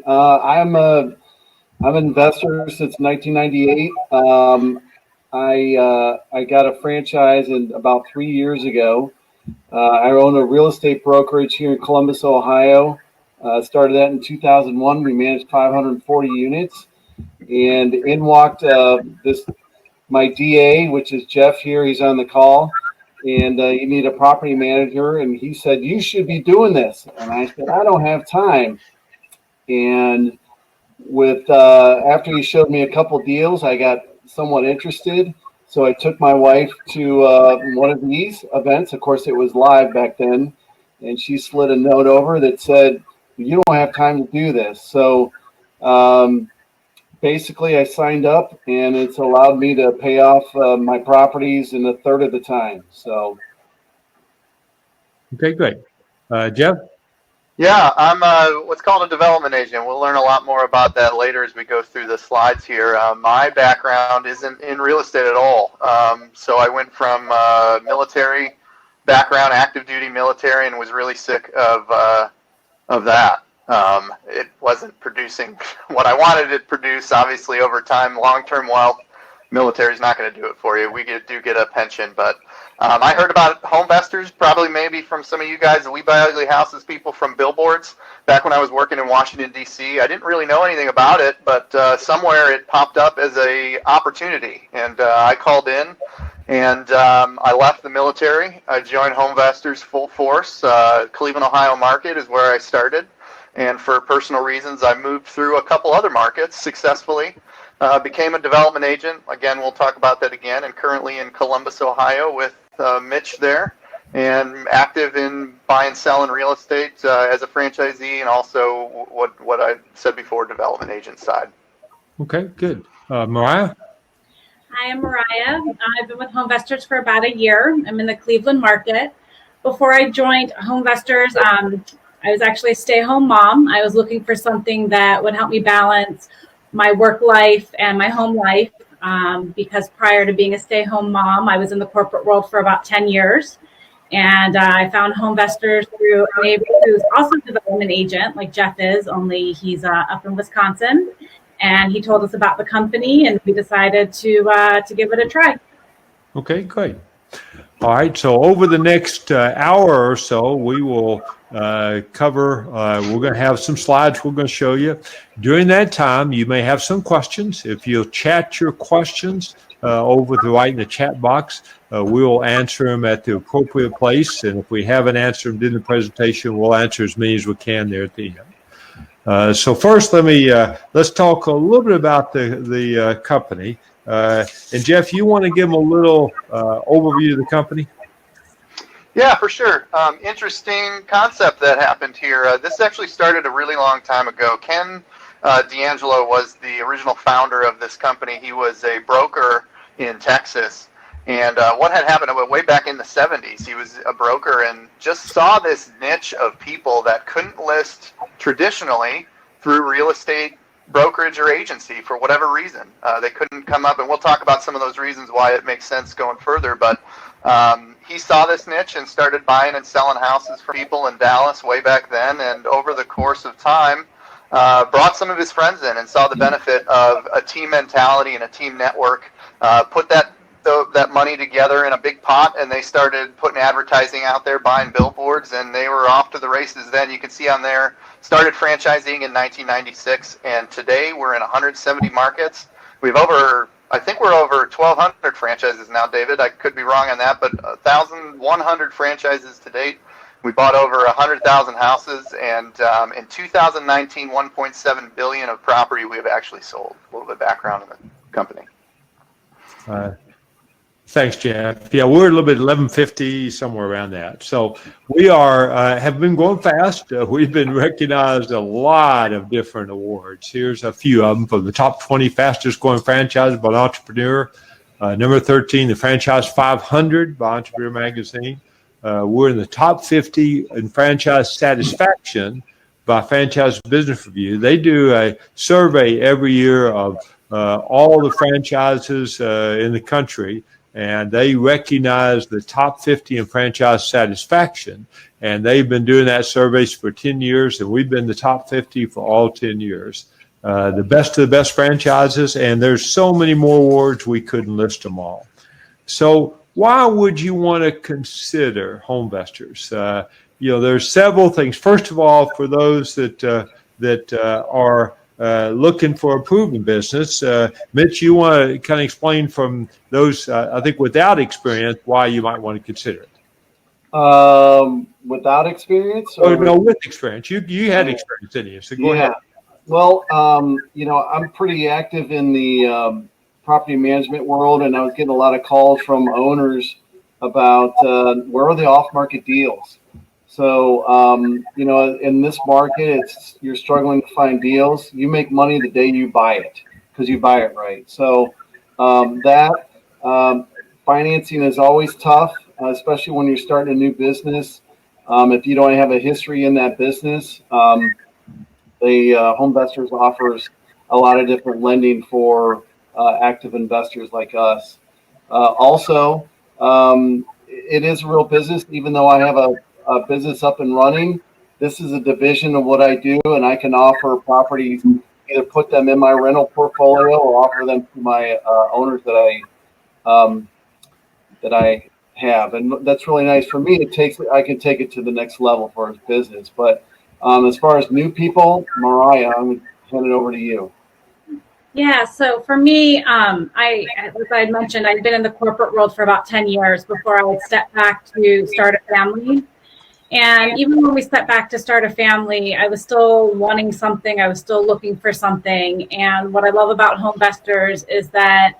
I'm an investor since 1998. I got a franchise in about 3 years ago. I own a real estate brokerage here in Columbus, Ohio. Started that in 2001. We managed 540 units, and in walked this my DA, which is Jeff here. He's on the call, and you need a property manager. And he said you should be doing this, and I said I don't have time. And with after he showed me a couple deals, I got somewhat interested. So I took my wife to one of these events. Of course, it was live back then, and she slid a note over that said, "You don't have time to do this." So basically, I signed up, and it's allowed me to pay off my properties in a third of the time. So, okay, great. Jeff? Yeah, I'm what's called a development agent. We'll learn a lot more about that later as we go through the slides here. My background isn't in real estate at all. So I went from military background, active duty military, and was really sick of that. It wasn't producing what I wanted it to produce. Obviously, over time, long-term wealth, military is not going to do it for you. We do get a pension, but I heard about HomeVestors probably maybe from some of you guys, the We Buy Ugly Houses people from billboards back when I was working in Washington, D.C. I didn't really know anything about it, but somewhere it popped up as a opportunity, and I called in, and I left the military. I joined HomeVestors full force. Cleveland, Ohio market is where I started, and for personal reasons, I moved through a couple other markets successfully. Became a development agent. Again, we'll talk about that again, and currently in Columbus, Ohio with Mitch there, and active in buy and selling real estate as a franchisee, and also what I said before, development agent side. Okay, good. Mariah? Hi, I'm Mariah. I've been with HomeVestors for about a year. I'm in the Cleveland market. Before I joined HomeVestors, I was actually a stay-at-home mom. I was looking for something that would help me balance my work life and my home life, because prior to being a stay-at-home mom, I was in the corporate world for about 10 years. And I found HomeVestors through a neighbor who's also a development agent, like Jeff is, only he's up in Wisconsin. And he told us about the company, and we decided to give it a try. Okay, great. All right, so over the next hour or so, we will cover, we're going to have some slides we're going to show you. During that time, you may have some questions. If you'll chat your questions over to right in the chat box, we will answer them at the appropriate place. And if we haven't answered them during the presentation, we'll answer as many as we can there at the end. So first, let's talk a little bit about the company. And Jeff, you want to give them a little overview of the company? Yeah, for sure. Interesting concept that happened here. This actually started a really long time ago. Ken D'Angelo was the original founder of this company. He was a broker in Texas. And what had happened way back in the 70s, he was a broker and just saw this niche of people that couldn't list traditionally through real estate brokerage or agency for whatever reason. They couldn't come up, and we'll talk about some of those reasons why it makes sense going further. But he saw this niche and started buying and selling houses for people in Dallas way back then. And over the course of time, brought some of his friends in and saw the benefit of a team mentality and a team network. Put that money together in a big pot, and they started putting advertising out there, buying billboards, and they were off to the races then. You can see on there, started franchising in 1996, and today we're in 170 markets. I think we're over 1,200 franchises now, David. I could be wrong on that, but 1,100 franchises to date. We bought over 100,000 houses, and in 2019, 1.7 billion of property we have actually sold. A little bit of background on the company. Thanks, Jeff. Yeah, we're a little bit 1150, somewhere around that. So we have been going fast. We've been recognized a lot of different awards. Here's a few of them from the top 20 fastest growing franchises by Entrepreneur. Number 13, the Franchise 500 by Entrepreneur Magazine. We're in the top 50 in franchise satisfaction by Franchise Business Review. They do a survey every year of all the franchises in the country. and they recognize the top 50 in franchise satisfaction. And they've been doing that surveys for 10 years, and we've been the top 50 for all 10 years. The best of the best franchises, and there's so many more awards we couldn't list them all. So why would you want to consider HomeVestors? There's several things. First of all, for those that are looking for a proven business, Mitch, you want to kind of explain from those, I think, without experience, why you might want to consider it. Without experience? Oh, no, with experience. You had experience, didn't you? So go ahead. Well, I'm pretty active in the property management world, and I was getting a lot of calls from owners about where are the off-market deals. So, in this market, you're struggling to find deals. You make money the day you buy it because you buy it right. So financing is always tough, especially when you're starting a new business. If you don't have a history in that business, HomeVestors offers a lot of different lending for active investors like us. Also, it is a real business, even though I have a business up and running. This is a division of what I do, and I can offer properties, either put them in my rental portfolio or offer them to my owners that I have, and that's really nice for me. I can take it to the next level for his business. But as far as new people, Mariah, I'm going to hand it over to you. Yeah, so for me, as I had mentioned, I'd been in the corporate world for about 10 years before I would step back to start a family. And even when we stepped back to start a family, I was still wanting something. I was still looking for something. And what I love about HomeVestors is that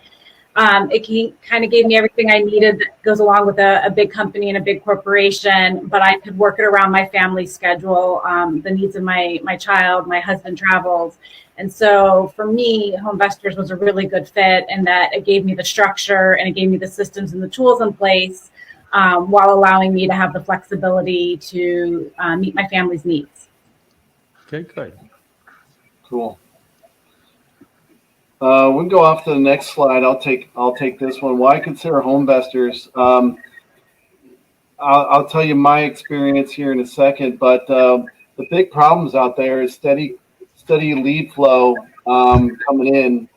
it kind of gave me everything I needed that goes along with a big company and a big corporation, but I could work it around my family schedule, the needs of my child. My husband travels. And so for me, HomeVestors was a really good fit in that it gave me the structure and it gave me the systems and the tools in place while allowing me to have the flexibility to meet my family's needs. Okay, good. Cool. We can go off to the next slide. I'll take this one. Why consider HomeVestors? I'll tell you my experience here in a second, but the big problems out there is steady lead flow coming in,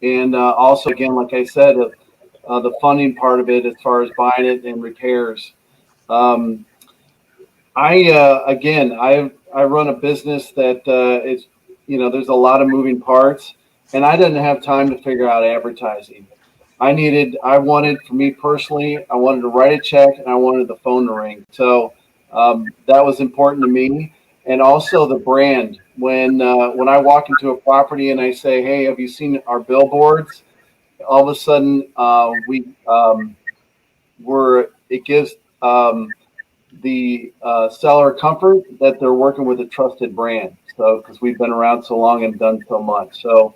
and also, again, like I said, the funding part of it as far as buying it and repairs. I run a business that is, there's a lot of moving parts. And I didn't have time to figure out advertising. I wanted, for me personally, I wanted to write a check and I wanted the phone to ring. So that was important to me. And also the brand. When I walk into a property and I say, hey, have you seen our billboards? All of a sudden, it gives the seller comfort that they're working with a trusted brand. So, because we've been around so long and done so much. So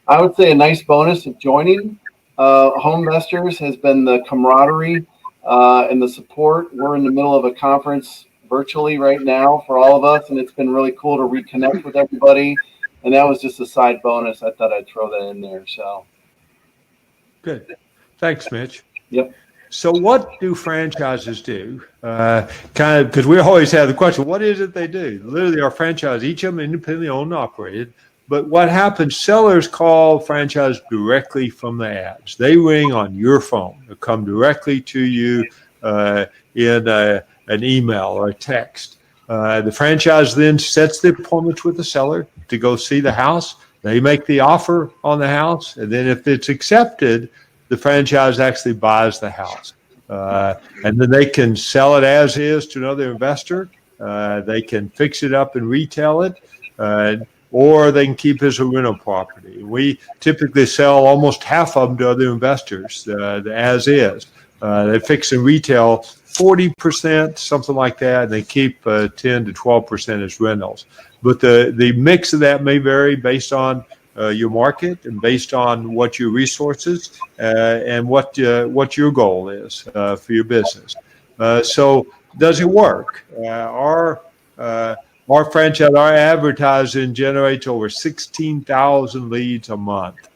I would say a nice bonus of joining HomeVestors has been the camaraderie and the support. We're in the middle of a conference virtually right now for all of us, and it's been really cool to reconnect with everybody. And that was just a side bonus. I thought I'd throw that in there. So good. Thanks, Mitch. Yep. So what do franchises do? Because we always have the question, what is it they do? Literally, our franchise, each of them independently owned and operated. But what happens, sellers call franchise directly from the ads. They ring on your phone. They come directly to you in an email or a text. The franchise then sets the appointments with the seller to go see the house. They make the offer on the house. And then if it's accepted, the franchise actually buys the house. And then they can sell it as is to another investor. They can fix it up and retail it. Or they can keep it as a rental property. We typically sell almost half of them to other investors, as is. They fix and retail 40%, something like that, and they keep 10 to 12% as rentals. But the mix of that may vary based on your market and based on what your resources and what your goal is for your business. So does it work? Our franchise, our advertising generates over 16,000 leads a month.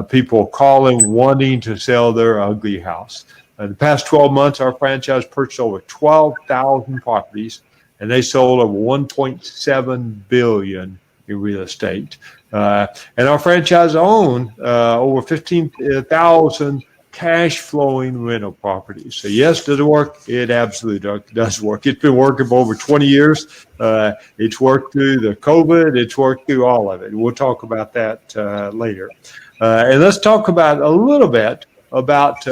people calling, wanting to sell their ugly house. In the past 12 months, our franchise purchased over 12,000 properties, and they sold over $1.7 billion in real estate. And our franchise owned over 15,000 cash flowing rental properties. So yes, does it work? It absolutely does work. It's been working for over 20 years. It's worked through the COVID. It's worked through all of it. We'll talk about that later. And let's talk about a little bit about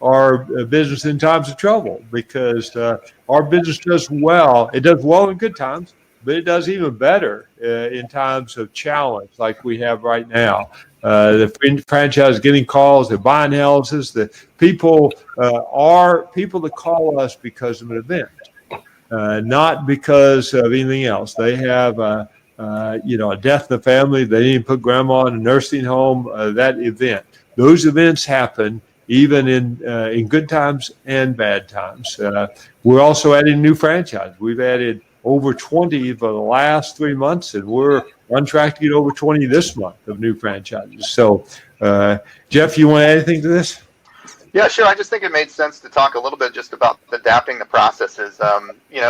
our business in times of trouble, because our business does well. It does well in good times, but it does even better in times of challenge like we have right now. The franchise getting calls, they're buying houses. The people are people that call us because of an event, not because of anything else. They have a death in the family. They need to put grandma in a nursing home. That event, those events happen even in good times and bad times. We're also adding new franchise. We've added over 20 for the last 3 months, and we're on track to get over 20 this month of new franchises. So, Jeff, you want to add anything to this? Yeah, sure. I just think it made sense to talk a little bit just about adapting the processes.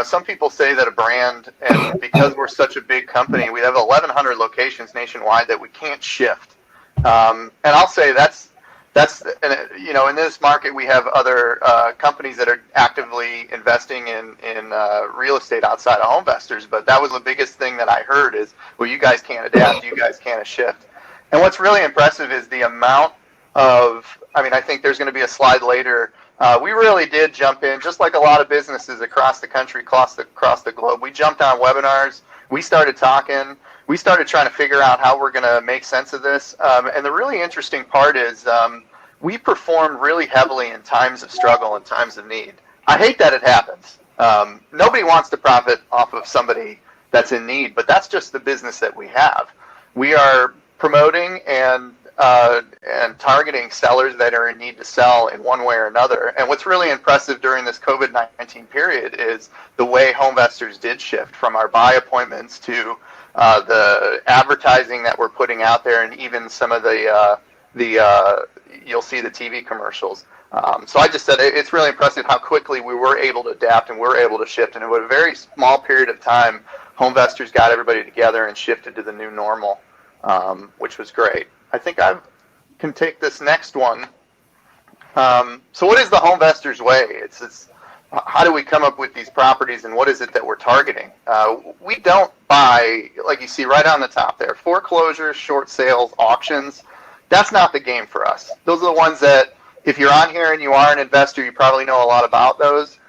Some people say that a brand, and because we're such a big company, we have 1,100 locations nationwide that we can't shift. And I'll say that's in this market we have other companies that are actively investing in real estate outside of HomeVestors, but that was the biggest thing that I heard is, well, you guys can't adapt, you guys can't shift. And what's really impressive is the amount of, I think there's going to be a slide later. We really did jump in, just like a lot of businesses across the country, across the globe. We jumped on webinars. We started talking. We started trying to figure out how we're going to make sense of this. And the really interesting part is we performed really heavily in times of struggle and times of need. I hate that it happens. Nobody wants to profit off of somebody that's in need, but that's just the business that we have. We are promoting and targeting sellers that are in need to sell in one way or another. And what's really impressive during this COVID-19 period is the way HomeVestors did shift from our buy appointments to the advertising that we're putting out there, and even some of the you'll see the TV commercials. So I just said it's really impressive how quickly we were able to adapt and we're able to shift. And in a very small period of time, HomeVestors got everybody together and shifted to the new normal, which was great. I think I can take this next one. So what is the HomeVestors way? It's how do we come up with these properties, and what is it that we're targeting? We don't buy, like you see right on the top there, foreclosures, short sales, auctions. That's not the game for us. Those are the ones that, if you're on here and you are an investor, you probably know a lot about those.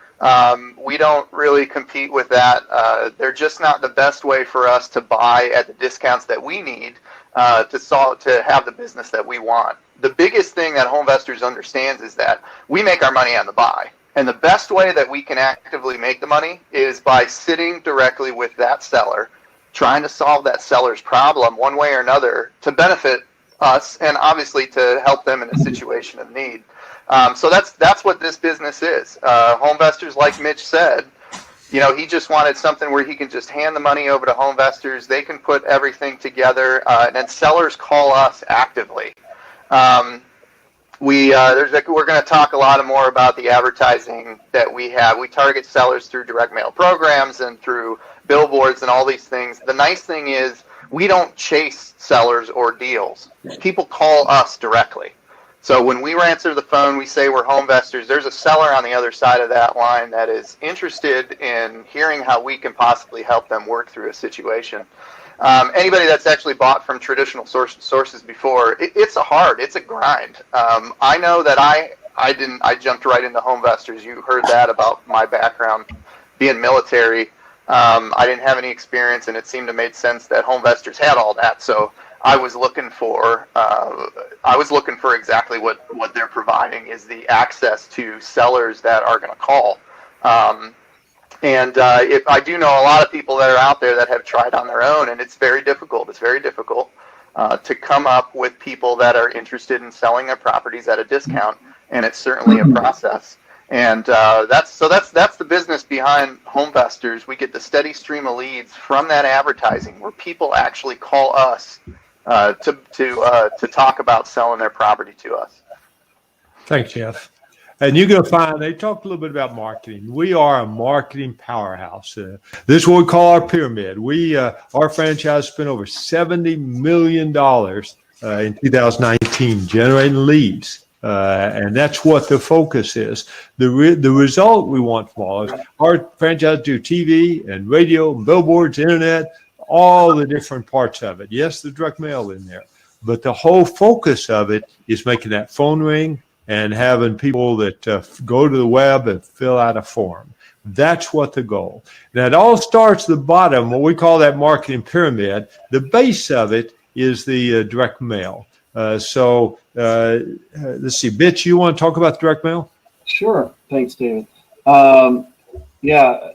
We don't really compete with that. They're just not the best way for us to buy at the discounts that we need to have the business that we want. The biggest thing that HomeVestors understands is that we make our money on the buy. And the best way that we can actively make the money is by sitting directly with that seller, trying to solve that seller's problem one way or another to benefit us, and obviously to help them in a situation of need. So that's what this business is. HomeVestors, like Mitch said, he just wanted something where he can just hand the money over to HomeVestors. They can put everything together, and then sellers call us actively. We're going to talk a lot more about the advertising that we have. We target sellers through direct mail programs and through billboards and all these things. The nice thing is we don't chase sellers or deals. People call us directly. So when we answer the phone, we say we're HomeVestors. There's a seller on the other side of that line that is interested in hearing how we can possibly help them work through a situation. Anybody that's actually bought from traditional sources before, it's a grind. I know that I jumped right into HomeVestors. You heard that about my background being military. I didn't have any experience, and it seemed to make sense that HomeVestors had all that. So I was looking for exactly what they're providing, is the access to sellers that are going to call. If I do know a lot of people that are out there that have tried on their own, and it's very difficult. It's very difficult to come up with people that are interested in selling their properties at a discount, and it's certainly a process. And that's the business behind HomeVestors. We get the steady stream of leads from that advertising, where people actually call us to talk about selling their property to us. Thanks, Jeff. And you're going to find they talked a little bit about marketing. We are a marketing powerhouse. This is what we call our pyramid. Our franchise spent over $70 million in 2019 generating leads. And that's what the focus is. The result we want from all is our franchise do TV and radio, and billboards, internet, all the different parts of it. Yes, the direct mail in there, but the whole focus of it is making that phone ring and having people that go to the web and fill out a form. That's what the goal. Now, it all starts at the bottom, what we call that marketing pyramid. The base of it is the direct mail. Let's see, Bitch, you want to talk about direct mail? Sure. Thanks, David. Yeah,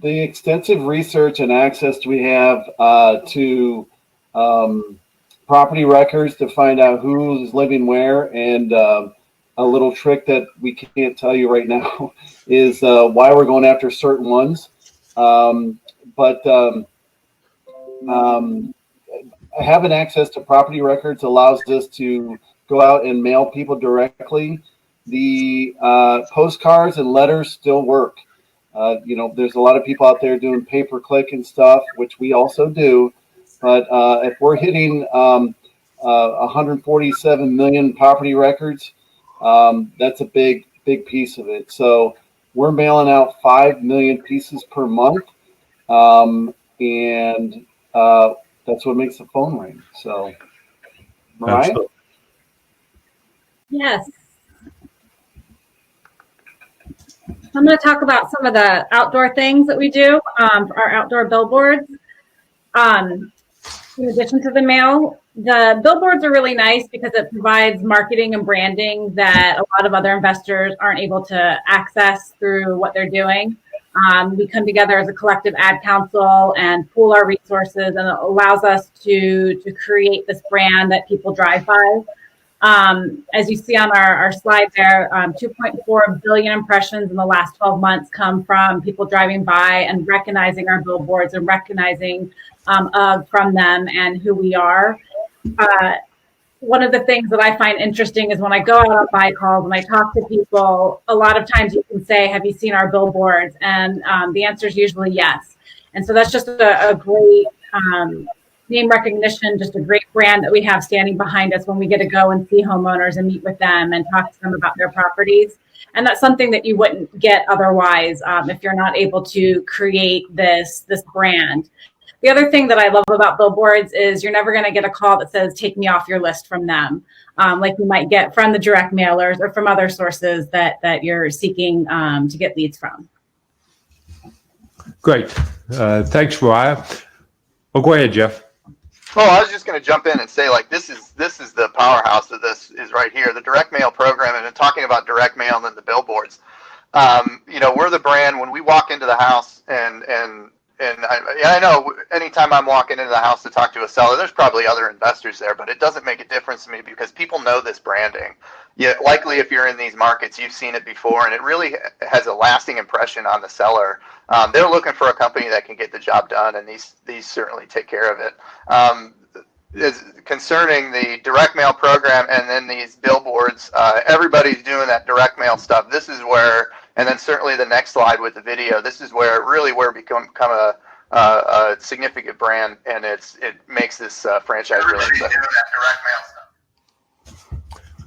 the extensive research and access we have to property records to find out who's living where, and a little trick that we can't tell you right now is why we're going after certain ones. Having access to property records allows us to go out and mail people directly. The postcards and letters still work. There's a lot of people out there doing pay-per-click and stuff, which we also do. But if we're hitting 147 million property records, that's a big piece of it. So we're mailing out 5 million pieces per month, and that's what makes the phone ring. So, Mariah? Yes. I'm going to talk about some of the outdoor things that we do, our outdoor billboards. In addition to the mail, the billboards are really nice because it provides marketing and branding that a lot of other investors aren't able to access through what they're doing. We come together as a collective ad council and pool our resources, and it allows us to create this brand that people drive by. As you see on our slide there, 2.4 billion impressions in the last 12 months come from people driving by and recognizing our billboards and recognizing from them and who we are. One of the things that I find interesting is when I go out on bike calls and I talk to people, a lot of times you can say, have you seen our billboards? And the answer is usually yes. And so that's just a great name recognition, just a great brand that we have standing behind us when we get to go and see homeowners and meet with them and talk to them about their properties. And that's something that you wouldn't get otherwise if you're not able to create this brand. The other thing that I love about billboards is you're never going to get a call that says, take me off your list from them, like you might get from the direct mailers or from other sources that you're seeking to get leads from. Great. Thanks, Mariah. Well, go ahead, Jeff. Oh, I was just going to jump in and say, like, this is the powerhouse of this is right here, the direct mail program, and talking about direct mail and then the billboards. We're the brand when we walk into the house and I know anytime I'm walking into the house to talk to a seller, there's probably other investors there, but it doesn't make a difference to me because people know this branding. Yeah, likely if you're in these markets, you've seen it before, and it really has a lasting impression on the seller. They're looking for a company that can get the job done, and these certainly take care of it. Concerning the direct mail program and then these billboards, everybody's doing that direct mail stuff. This is where, and then certainly the next slide with the video, this is where we become a significant brand, and it makes this franchise really exciting. Doing that direct mail stuff.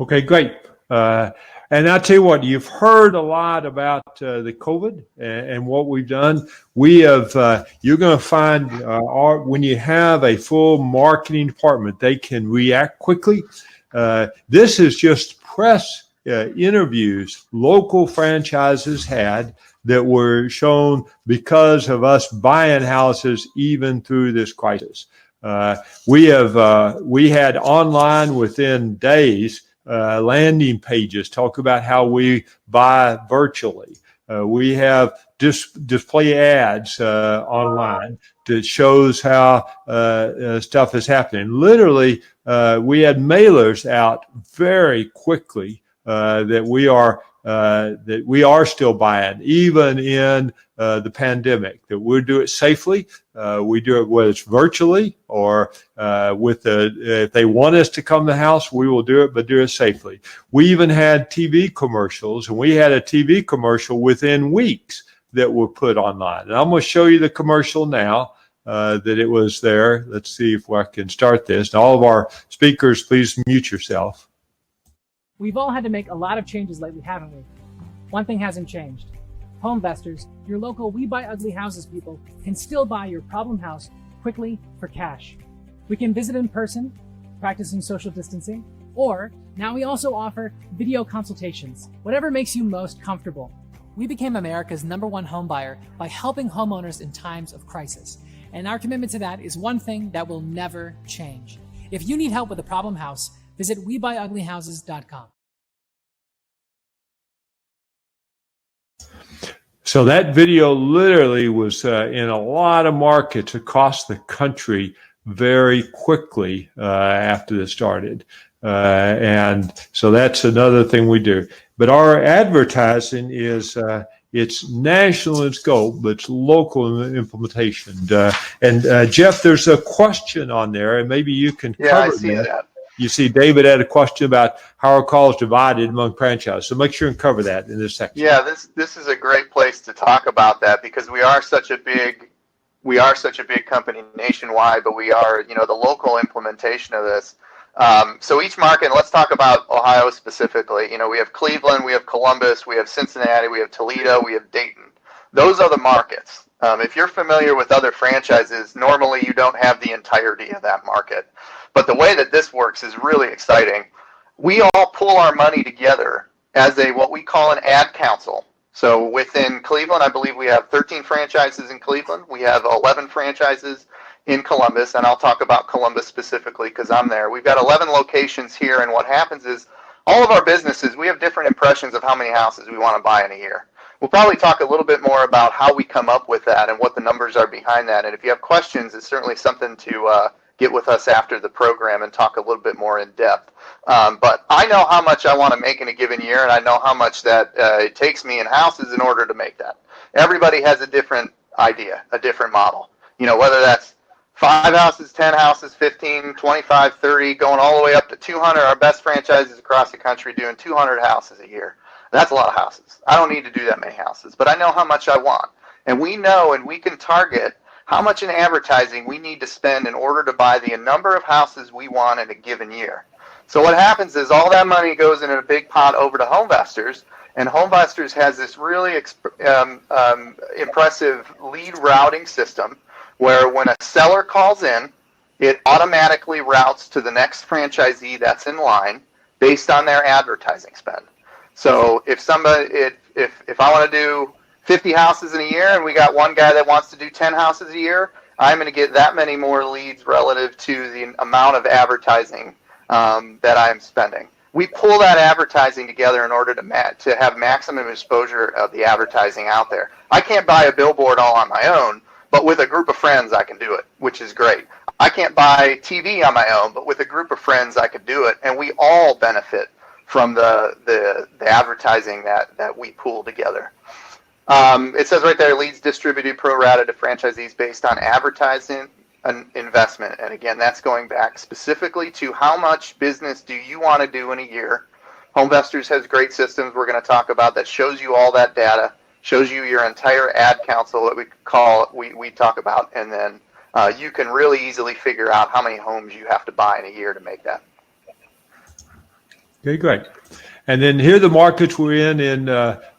Okay, great. And I'll tell you what, you've heard a lot about the COVID and what we've done. We have, you're going to find when you have a full marketing department, they can react quickly. This is just press interviews local franchises had that were shown because of us buying houses even through this crisis. We had online within days landing pages talk about how we buy virtually. We have display ads online that shows how stuff is happening. Literally, we had mailers out very quickly that we are that we are still buying, even in the pandemic, that we'll do it safely. We do it whether it's virtually or if they want us to come to the house, we will do it, but do it safely. We even had TV commercials, and we had a TV commercial within weeks that were put online. And I'm going to show you the commercial now that it was there. Let's see if I can start this. And all of our speakers, please mute yourself. We've all had to make a lot of changes lately, haven't we? One thing hasn't changed. Homevestors, your local We Buy Ugly Houses people, can still buy your problem house quickly for cash. We can visit in person, practicing social distancing, or now we also offer video consultations, whatever makes you most comfortable. We became America's #1 home buyer by helping homeowners in times of crisis. And our commitment to that is one thing that will never change. If you need help with a problem house, visit WeBuyUglyHouses.com. So that video literally was in a lot of markets across the country very quickly after this started. And so that's another thing we do. But our advertising is it's national in scope, but it's local in implementation. And Jeff, there's a question on there, and maybe you can cover I see that. You see David had a question about how our call is divided among franchises. So make sure and cover that in this section. Yeah, this is a great place to talk about that, because we are such a big company nationwide, but we are, the local implementation of this. So each market, and let's talk about Ohio specifically. We have Cleveland, we have Columbus, we have Cincinnati, we have Toledo, we have Dayton. Those are the markets. If you're familiar with other franchises, normally you don't have the entirety of that market. But the way that this works is really exciting. We all pull our money together as what we call an ad council. So within Cleveland, I believe we have 13 franchises in Cleveland. We have 11 franchises in Columbus, and I'll talk about Columbus specifically because I'm there. We've got 11 locations here, and what happens is all of our businesses, we have different impressions of how many houses we want to buy in a year. We'll probably talk a little bit more about how we come up with that and what the numbers are behind that. And if you have questions, it's certainly something to get with us after the program and talk a little bit more in depth. But I know how much I want to make in a given year, and I know how much that it takes me in houses in order to make that. Everybody has a different idea, a different model. Whether that's 5 houses, 10 houses, 15, 25, 30, going all the way up to 200. Our best franchises across the country doing 200 houses a year. That's a lot of houses. I don't need to do that many houses, but I know how much I want. And we know, and we can target how much in advertising we need to spend in order to buy the number of houses we want in a given year. So what happens is all that money goes in a big pot over to Homevestors, and Homevestors has this really impressive lead routing system where when a seller calls in, it automatically routes to the next franchisee that's in line based on their advertising spend. So if I want to do 50 houses in a year and we got one guy that wants to do 10 houses a year, I'm going to get that many more leads relative to the amount of advertising that I'm spending. We pull that advertising together in order to have maximum exposure of the advertising out there. I can't buy a billboard all on my own, but with a group of friends I can do it, which is great. I can't buy TV on my own, but with a group of friends I could do it, and we all benefit from the advertising that we pool together. It says right there, leads distributed pro rata to franchisees based on advertising and investment. And again, that's going back specifically to how much business do you want to do in a year. Homevestors has great systems we're going to talk about that shows you all that data, shows you your entire ad council that we talk about, and then you can really easily figure out how many homes you have to buy in a year to make that. Okay, great. And then here are the markets we're in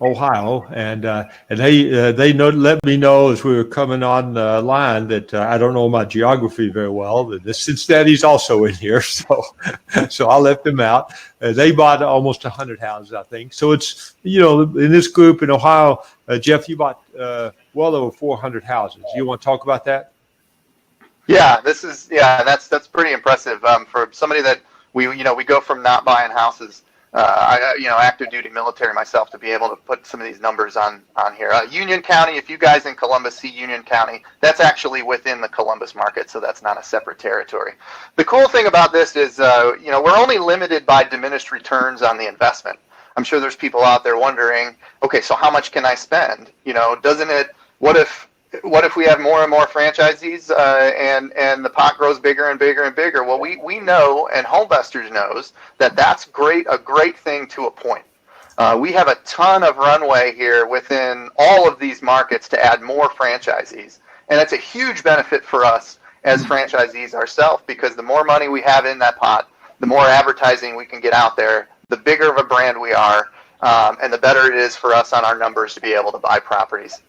Ohio, and they let me know as we were coming on line that I don't know my geography very well. That Cincinnati's also in here, so I left them out. They bought almost 100 houses, I think. So it's in this group in Ohio, Jeff, you bought well over 400 houses. You want to talk about that? Yeah, that's pretty impressive for somebody that we go from not buying houses. Active duty military myself to be able to put some of these numbers on here. Union County, if you guys in Columbus see Union County, that's actually within the Columbus market, so that's not a separate territory. The cool thing about this is, we're only limited by diminished returns on the investment. I'm sure there's people out there wondering, okay, so how much can I spend? You know, doesn't it? What if we have more and more franchisees and the pot grows bigger and bigger and bigger? Well, we know, and HomeVestors knows, that that's a great thing to a point. We have a ton of runway here within all of these markets to add more franchisees. And it's a huge benefit for us as franchisees ourselves, because the more money we have in that pot, the more advertising we can get out there, the bigger of a brand we are, and the better it is for us on our numbers to be able to buy properties.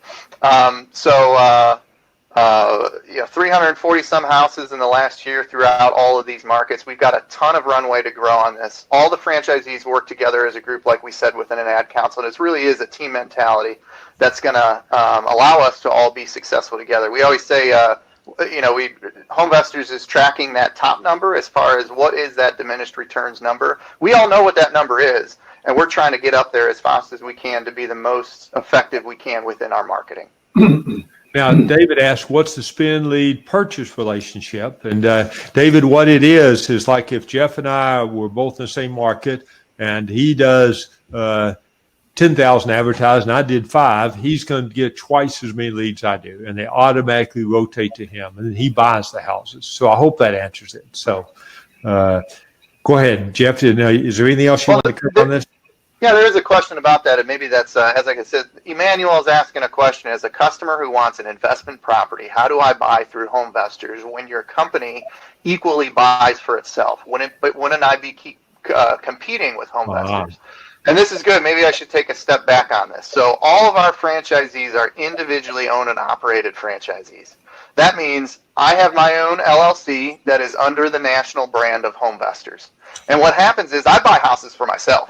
340 some houses in the last year throughout all of these markets. We've got a ton of runway to grow on this. All the franchisees work together as a group, like we said, within an ad council. And it really is a team mentality that's going to allow us to all be successful together. We always say, HomeVestors is tracking that top number as far as what is that diminished returns number. We all know what that number is, and we're trying to get up there as fast as we can to be the most effective we can within our marketing. Now, David asked, what's the spend lead purchase relationship? And David, what it is like if Jeff and I were both in the same market and he does 10,000 advertised and I did 5, he's going to get twice as many leads I do, and they automatically rotate to him, and then he buys the houses. So I hope that answers it. So go ahead, Jeff. Is there anything else you want to cover on this? Yeah, there is a question about that, and maybe that's, as like I said, Emmanuel is asking a question. As a customer who wants an investment property, how do I buy through HomeVestors when your company equally buys for itself? Wouldn't I be competing with HomeVestors? And this is good. Maybe I should take a step back on this. So all of our franchisees are individually owned and operated franchisees. That means I have my own LLC that is under the national brand of HomeVestors. And what happens is I buy houses for myself.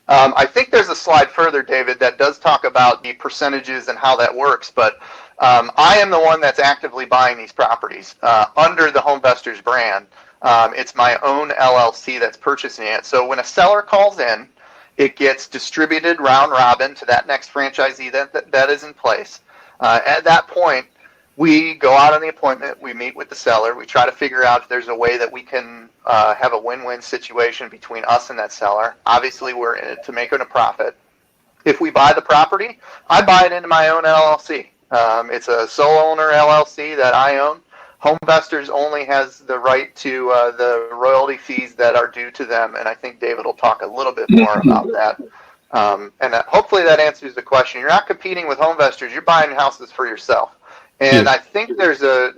I think there's a slide further, David, that does talk about the percentages and how that works, but I am the one that's actively buying these properties under the HomeVestors brand. It's my own LLC that's purchasing it. So when a seller calls in, it gets distributed round robin to that next franchisee that is in place. At that point, we go out on the appointment, we meet with the seller, we try to figure out if there's a way that we can have a win-win situation between us and that seller. Obviously, we're in it to make it a profit. If we buy the property, I buy it into my own LLC. It's a sole owner LLC that I own. HomeVestors only has the right to the royalty fees that are due to them, and I think David will talk a little bit more about that. Hopefully that answers the question. You're not competing with HomeVestors, you're buying houses for yourself. And I think there's a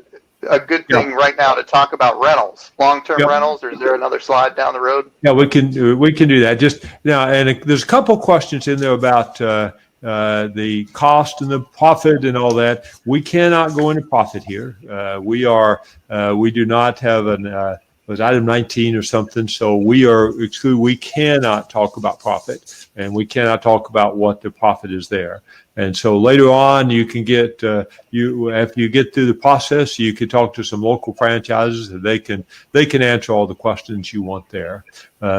good thing right now to talk about rentals, long-term rentals, or is there another slide down the road? Yeah, we can do that. Just now, and there's a couple questions in there about the cost and the profit and all that. We cannot go into profit here. We do not have was item 19 or something. So we are excluded. We cannot talk about profit, and we cannot talk about what the profit is there. And so later on, you can get after you get through the process, you can talk to some local franchises, and they can answer all the questions you want there.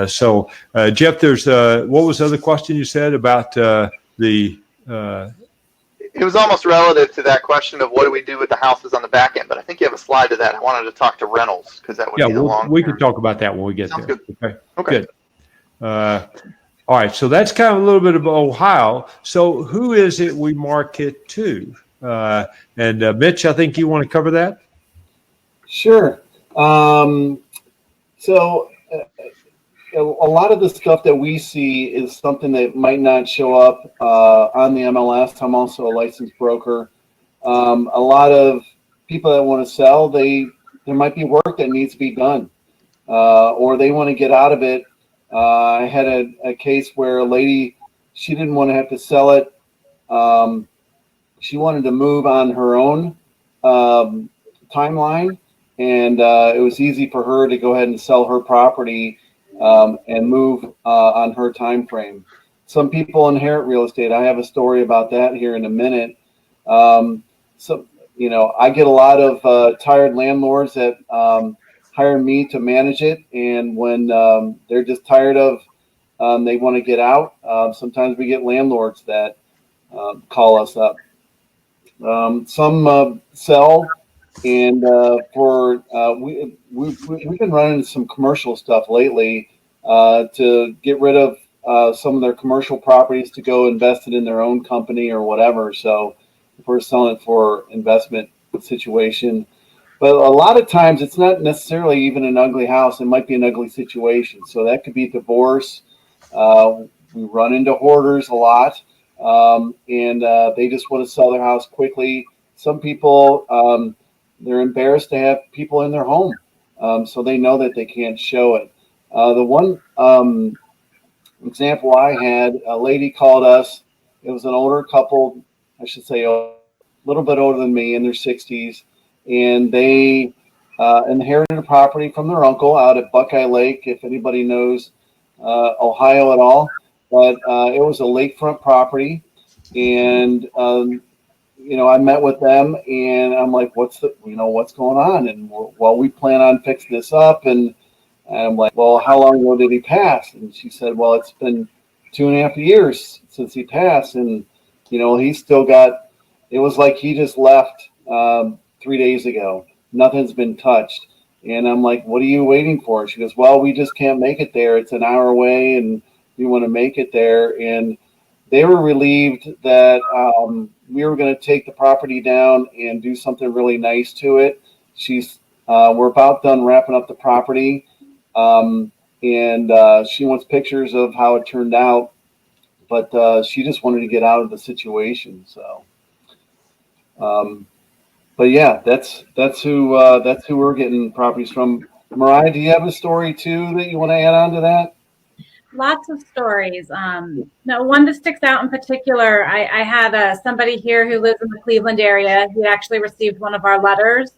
So Jeff, there's what was the other question you said about the? It was almost relative to that question of what do we do with the houses on the back end, but I think you have a slide to that. I wanted to talk to rentals because that would be the long. We can talk about that when we get Sounds there. Good. Okay. Good. All right, so that's kind of a little bit of Ohio. So who is it we market to? And Mitch, I think you want to cover that? Sure. So a lot of the stuff that we see is something that might not show up on the MLS. I'm also a licensed broker. A lot of people that want to sell, there might be work that needs to be done, or they want to get out of it. I had a case where a lady, she didn't want to have to sell it. She wanted to move on her own timeline, and it was easy for her to go ahead and sell her property and move on her time frame. Some people inherit real estate. I have a story about that here in a minute. So, I get a lot of tired landlords that hire me to manage it, and when they're just tired of, they want to get out. Sometimes we get landlords that call us up. Some sell, and we've been running some commercial stuff lately to get rid of some of their commercial properties to go invest it in their own company or whatever. So if we're selling it for investment situation, but a lot of times it's not necessarily even an ugly house. It might be an ugly situation. So that could be divorce. We run into hoarders a lot, and they just want to sell their house quickly. Some people, they're embarrassed to have people in their home, so they know that they can't show it. The one example I had, a lady called us. It was an older couple, I should say a little bit older than me, in their 60s, and they inherited a property from their uncle out at Buckeye Lake, if anybody knows Ohio at all. But it was a lakefront property, and I met with them, and I'm like, what's going on? And well, we plan on fixing this up. And I'm like, well, how long ago did he pass? And she said, well, it's been 2.5 years since he passed. And, he's still got, it was like he just left 3 days ago. Nothing's been touched. And I'm like, what are you waiting for? She goes, well, we just can't make it there. It's an hour away, and we want to make it there. And they were relieved that we were going to take the property down and do something really nice to it. We're about done wrapping up the property, and she wants pictures of how it turned out, but she just wanted to get out of the situation. So, but yeah, that's who we're getting properties from. Mariah, do you have a story too that you want to add on to that? Lots of stories. No, one that sticks out in particular, I had somebody here who lives in the Cleveland area. He actually received one of our letters